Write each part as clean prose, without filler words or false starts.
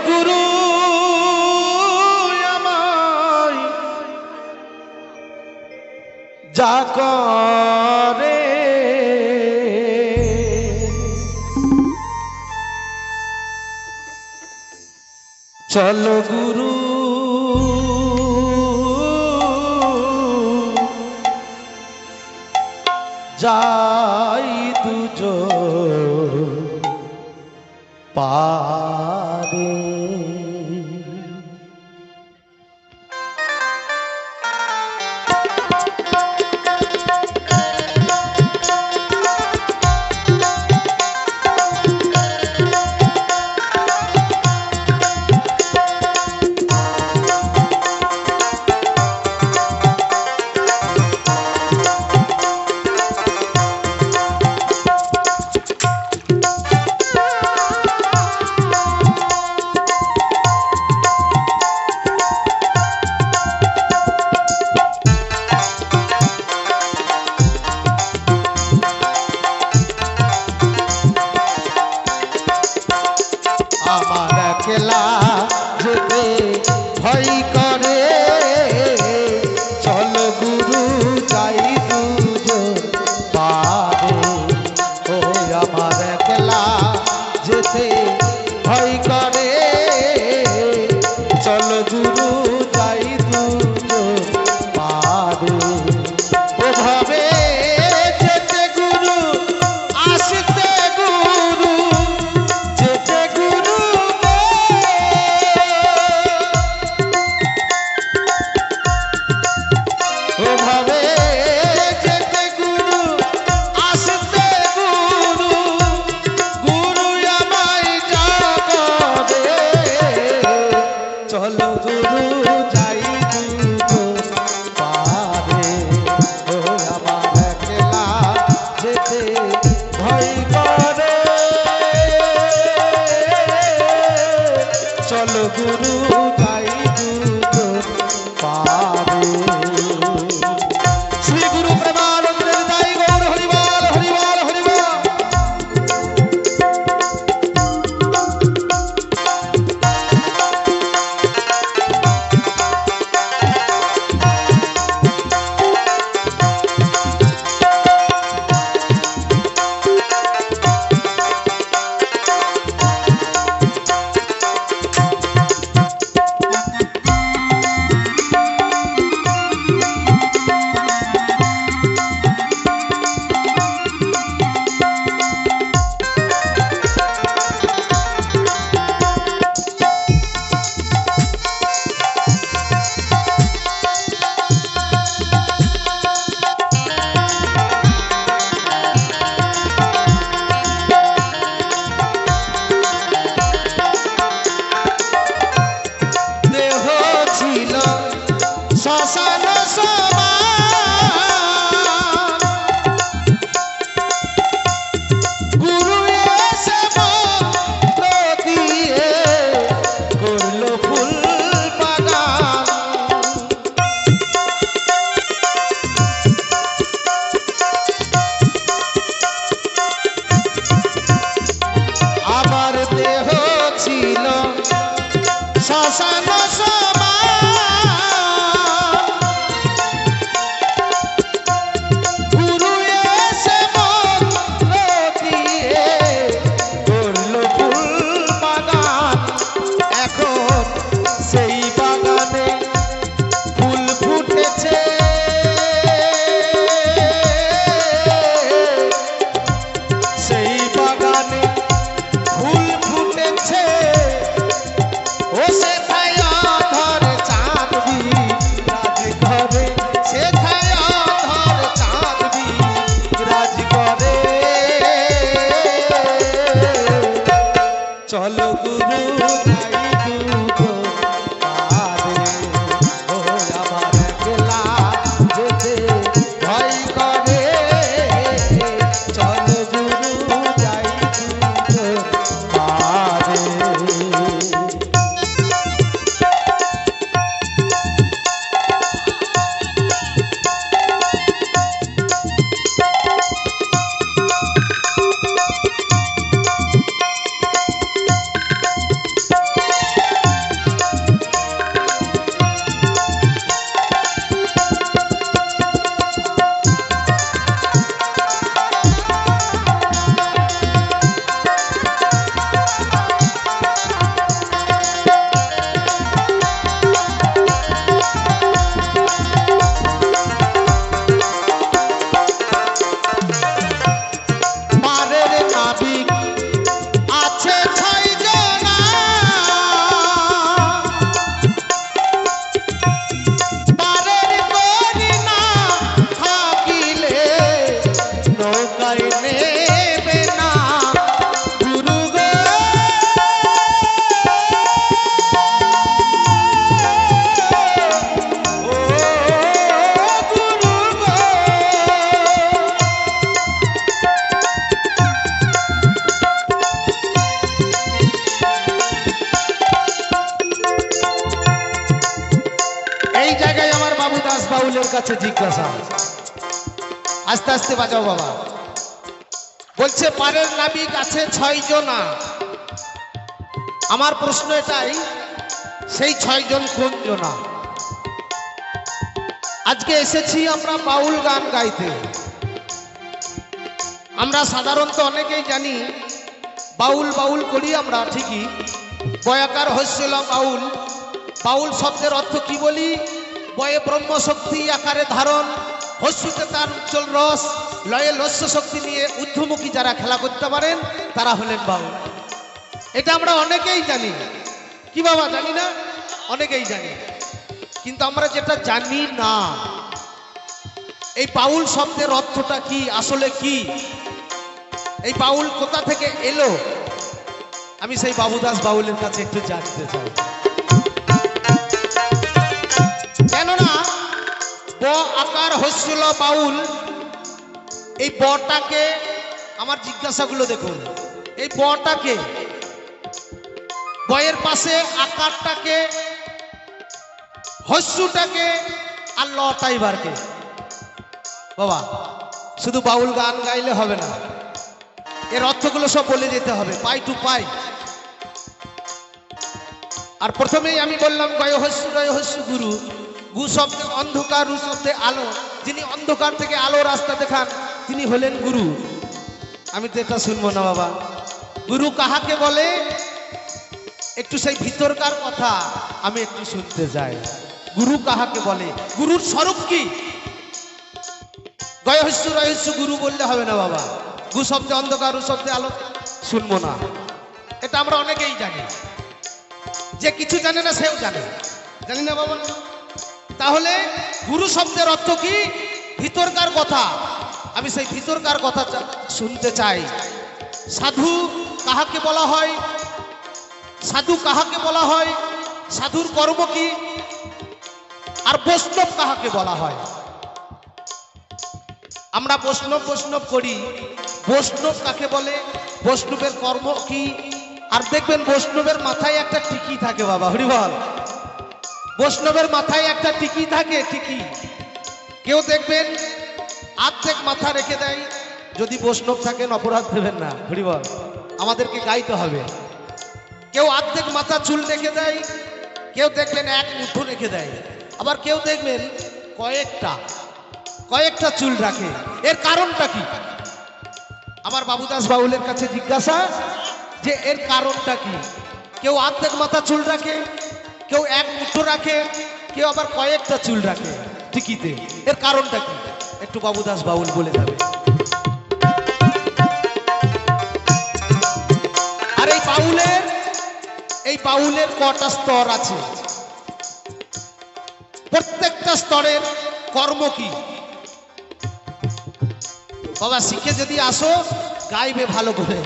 গুরু আমায় যা করে চলো গুরু যাই দুজন পারে আমার একলা যেতে ভয় করে চলো গুরু যাই দুজন পারে ও আমার একলা যেতে ভয় করে চলো গুরু যাই দুজন পারে ওভাবে যেতে গুরু আসতে গুরু যেতে গুরু ওভাবে যেতে গুরু আসতে গুরু গুরু আমায় জাগাবে চলো গুরু যাই দুজন পারে ও আমার একলা যেতে ভয় করে চলো গুরু যাই দুজন পারে শ্রী গুরু প্রেমানন্দের জয় গৌর হরিবল হরিবল হরিবল দেহ ছিল শ্মশান সমান গুরু এসে মন্ত্র দিয়ে করলো ফুল বাগান আমার দেহ ছিল শ্মশান গুরু এসে মন্ত্র দিয়ে করলো ফুল বাগান এখন সেই বাগানে ফুল ফুটেছে সেই বাগানে ফুল ফুটেছে ও সে ধর চাঁদবি রাজ করে সে ধর চাঁদবি রাজ করে চলো গুরু যাই দুজন পারে ও আমার একলা যেতে ভয় করে চলো গুরু যাই দুজন পারে বাউলের কাছে জিজ্ঞাসা। আস্তে আস্তে বাজাও বাবা। বলছে পারের নাবিক আছে 6 জনা। আমার প্রশ্ন এটাই, সেই 6 জন কোন জনা? আজকে এসেছি আমরা বাউল গান গাইতে। আমরা সাধারণত অনেকেই জানি বাউল বাউল করি আমরা ঠিকই, বয়াকার হইছিল বাউল। বাউল শব্দের অর্থ কি বলি? বয়ে ব্রহ্মশক্তি আকারে ধারণ, হস্যুতে তার উজ্জ্বল রস, লয়ে লস্য শক্তি নিয়ে ঊর্ধ্বমুখী যারা খেলা করতে পারেন তারা হলেন বাউল। এটা আমরা অনেকেই জানি। কি বাবা জানি না? অনেকেই জানি। কিন্তু আমরা যেটা জানি না, এই বাউল শব্দের অর্থটা কি, আসলে কি, এই বাউল কোথা থেকে এলো, আমি সেই বাবুদাস বাউলের কাছে একটু জানতে চাই। কেননা ব আকার হচ্ছিল বাউল, এই বটাকে, আমার জিজ্ঞাসাগুলো দেখুন, এই বটাকে, বয়ের পাশে আকারটাকে, হস্যটাকে আর লটাইবারকে। বাবা শুধু বাউল গান গাইলে হবে না, এর অর্থগুলো সব বলে যেতে হবে পাই টু পাই। আর প্রথমেই আমি বললাম গয় হস্যু গুরু। গু শব্দে অন্ধকার, রু শব্দে আলো। যিনি অন্ধকার থেকে আলো রাস্তা দেখান তিনি হলেন গুরু। আমি তো এটা শুনবো না বাবা। গুরু কাহাকে বলে? একটু সেই ভিতরকার কথা আমি একটু শুনতে চাই। গুরু কাহাকে বলে? গুরুর স্বরূপ কি? গয় হস্যু গুরু বললে হবে না বাবা। গু শব্দে অন্ধকার, রু শব্দে আলো শুনবো না। এটা আমরা অনেকেই জানি। যে কিছু জানে না সেও জানে, জানি না বাবা। তাহলে গুরু শব্দের অর্থ কি? ভিতরকার কথা। আমি সেই ভিতরকার কথা শুনতে চাই। সাধু কাহাকে বলা হয়? সাধু কাহাকে বলা হয়? সাধুর কর্ম কি? আর বৈষ্ণব কাহাকে বলা হয়? আমরা বৈষ্ণব করি, বৈষ্ণব কাকে বলে? বৈষ্ণবের কর্ম কি? আর দেখবেন বৈষ্ণবের মাথায় একটা টিকি থাকে বাবা, হরিবল। বৈষ্ণবের মাথায় একটা টিকি থাকে, টিকি। কেউ দেখবেন আর্ধেক মাথা রেখে দেয়। যদি বৈষ্ণব থাকেন অপরাধ দেবেন না, হরিবল, আমাদেরকে গাইতে হবে। কেউ আর্ধেক মাথা চুল রেখে দেয়, কেউ দেখবেন এক মুঠো রেখে দেয়, আবার কেউ দেখবেন কয়েকটা চুল রাখে। এর কারণটা কি? আমার বাবুদাস বাউলের কাছে জিজ্ঞাসা যে এর কারণটা কি? কেউ অর্ধেক মাথা চুল রাখে, কেউ এক মুঠো রাখে, কেউ আবার কয়েকটা চুল রাখে টিকিতে। এর কারণটা কি? একটু বাবুদাস বাউল বলে যাবে। আর এই বাউলের কটা স্তর আছে? প্রত্যেকটা স্তরের কর্ম কি? বাবা শিখে যদি আসো গাইবে ভালো করে,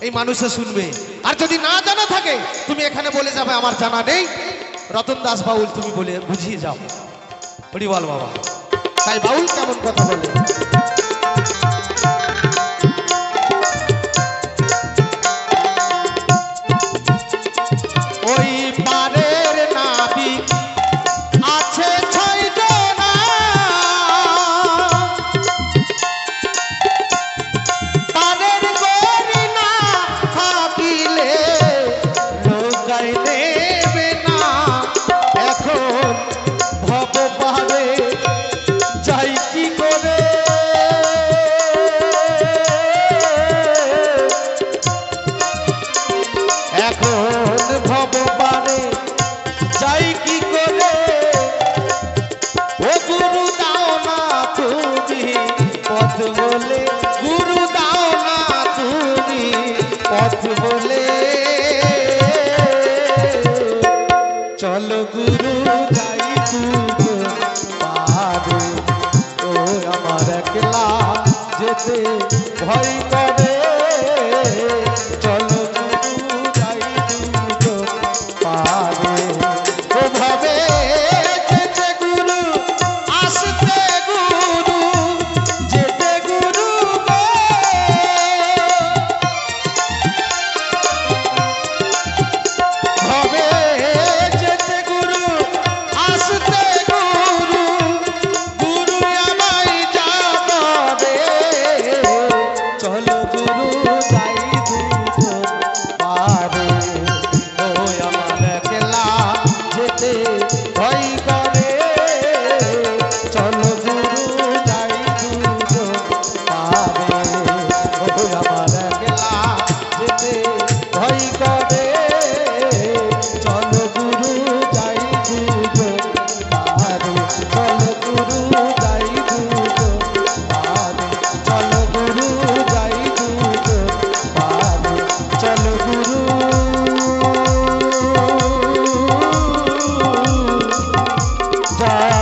এই মানুষে শুনবে। আর যদি না জানা থাকে তুমি এখানে বলে যাবে আমার জানা নেই, রতন দাস বাউল তুমি বলে বুঝিয়ে যাও। বলি বল বাবা, তাই বাউল কেমন কথা বলে। ওই পারের নাবিক আছে 6 জনা, তাদের গরি না থাকিলে নৌকায় নেবে না। এখন ভব পারে যাই কি করে, এখন ভব পারে যাই কি করে। ও গুরু দাও না তুমি পথ বলে, গুরু দাও না তুমি পথ বলে। চলো গুরু যাই তুমি পারে, ও আমার একলা যেতে ভয় করে। চলো গুরু যাই তুমি পারে, ও ভাবে যেতে গুরু, আসতে গুরু, যেতে গুরু গো। ভাবে যেতে গুরু, আসতে গুরু, বাবা